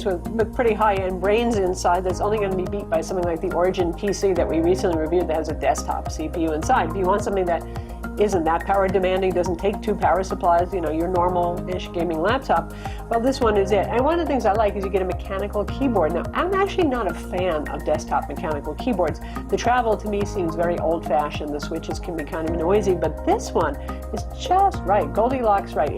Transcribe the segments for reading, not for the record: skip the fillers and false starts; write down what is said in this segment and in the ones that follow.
interface with pretty high-end brains inside that's only going to be beat by something like the Origin PC that we recently reviewed that has a desktop CPU inside. If you want something that isn't that power demanding, doesn't take two power supplies, you know, your normal-ish gaming laptop, well, this one is it. And one of the things I like is you get a mechanical keyboard. Now, I'm actually not a fan of desktop mechanical keyboards. The travel to me seems very old-fashioned. The switches can be kind of noisy, but this one is just right, Goldilocks right.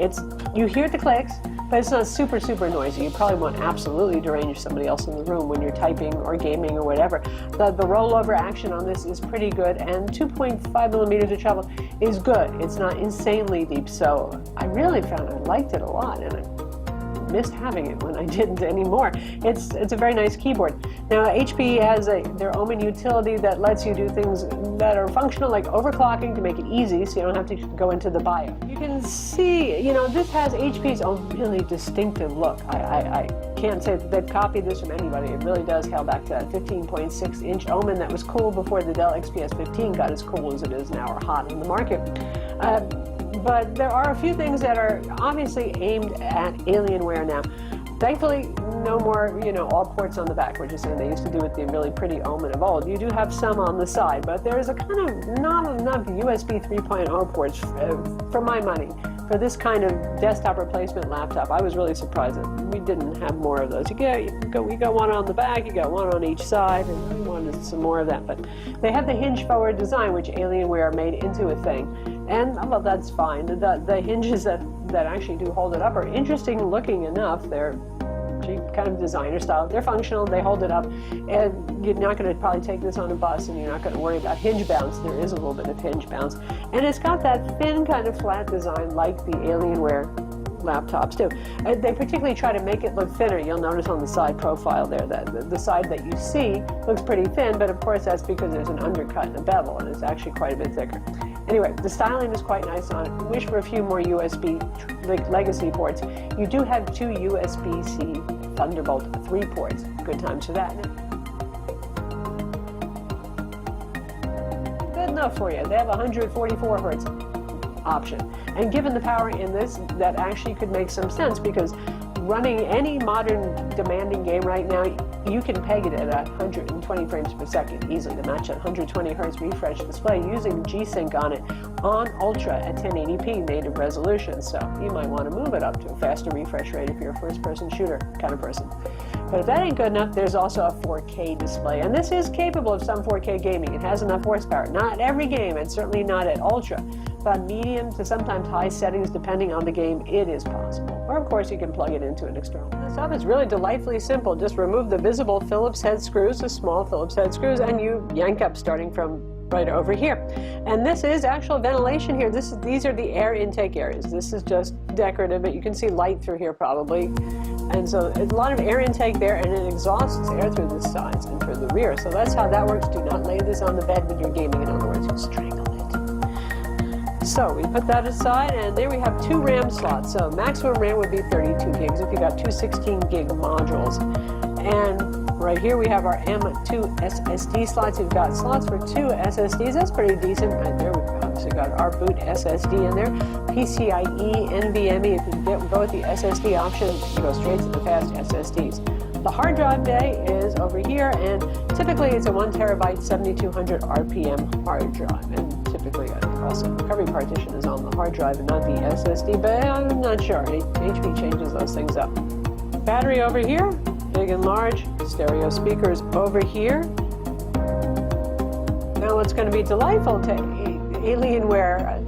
You hear the clicks, but it's not super, super noisy. You probably won't absolutely derange somebody else in the room when you're typing or gaming or whatever. The rollover action on this is pretty good, and 2.5 millimeters of travel is good. It's not insanely deep, so I really found I liked it a lot, and I missed having it when I didn't anymore. It's a very nice keyboard. Now, HP has their Omen utility that lets you do things that are functional, like overclocking to make it easy, so you don't have to go into the BIOS. You can see, you know, this has HP's own really distinctive look. I can't say that they've copied this from anybody. It really does hail back to that 15.6-inch Omen that was cool before the Dell XPS 15 got as cool as it is now, or hot in the market. But there are a few things that are obviously aimed at Alienware now. Thankfully, no more, you know, all ports on the back, which is something they used to do with the really pretty Omen of old. You do have some on the side, but there's a kind of not enough USB 3.0 ports for my money. For this kind of desktop replacement laptop, I was really surprised that we didn't have more of those. You got one on the back, you got one on each side, and we wanted some more of that. But they have the hinge-forward design, which Alienware made into a thing. And, well, that's fine. The hinges that actually do hold it up are interesting looking enough. They're kind of designer style. They're functional, they hold it up, and you're not going to probably take this on a bus, and you're not going to worry about hinge bounce. There is a little bit of hinge bounce. And it's got that thin kind of flat design like the Alienware laptops do. They particularly try to make it look thinner. You'll notice on the side profile there that the side that you see looks pretty thin, but of course that's because there's an undercut and a bevel, and it's actually quite a bit thicker. Anyway, the styling is quite nice on it. Wish for a few more USB legacy ports. You do have two USB-C Thunderbolt 3 ports. Good times for that. Good enough for you. They have a 144 hertz option. And given the power in this, that actually could make some sense, because running any modern demanding game right now, you can peg it at 120 frames per second easily to match a 120 hertz refresh display using G-Sync on it on Ultra at 1080p native resolution. So you might want to move it up to a faster refresh rate if you're a first-person shooter kind of person. But if that ain't good enough, there's also a 4K display. And this is capable of some 4K gaming. It has enough horsepower. Not every game, and certainly not at Ultra. But medium to sometimes high settings, depending on the game, it is possible. Or, of course, you can plug it into an external. This stuff is really delightfly simple. Just remove the visible Phillips head screws, the small Phillips head screws, and you yank up starting from right over here. And this is actual ventilation here. These are the air intake areas. This is just decorative, but you can see light through here probably. And so a lot of air intake there, and it exhausts air through the sides and through the rear. So that's how that works. Do not lay this on the bed when you're gaming. In other words, you'll strangle it. So we put that aside, and there we have two RAM slots. So maximum RAM would be 32 gigs if you got two 16 gig modules. And right here we have our M.2 SSD slots. You've got slots for two SSDs. That's pretty decent. Right there we've obviously got our boot SSD in there. PCIe NVMe. If you go with the SSD option, you go straight to the fast SSDs. The hard drive bay is over here, and typically it's a 1 terabyte 7200 RPM hard drive. And typically I think also the recovery partition is on the hard drive and not the SSD, but I'm not sure. HP changes those things up. Battery over here, big and large. Stereo speakers over here. Now what's going to be delightful to Alienware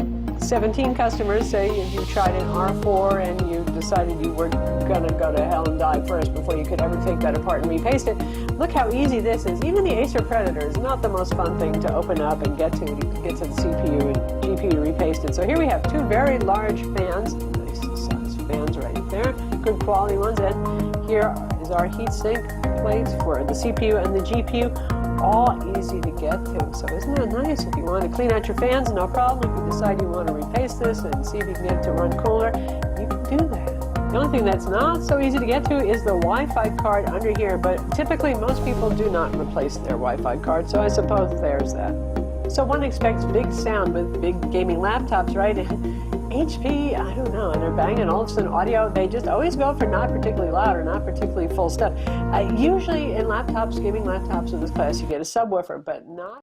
17 customers, say if you tried an R4 and you decided you were going to go to hell and die first before you could ever take that apart and repaste it. Look how easy this is. Even the Acer Predator is not the most fun thing to open up and get to the CPU and GPU to repaste it. So here we have two very large fans, nice size fans right there, good quality ones. And here is our heatsink plates for the CPU and the GPU. All easy to get to. So isn't that nice? If you want to clean out your fans, no problem. If you decide you want to repaste this and see if you can get it to run cooler, you can do that. The only thing that's not so easy to get to is the Wi-Fi card under here, but typically most people do not replace their Wi-Fi card, so I suppose there's that. So one expects big sound with big gaming laptops, right? And HP, I don't know, and they're banging all of a sudden audio. They just always go for not particularly loud or not particularly full stuff. Usually in laptops, gaming laptops of this class, you get a subwoofer, but not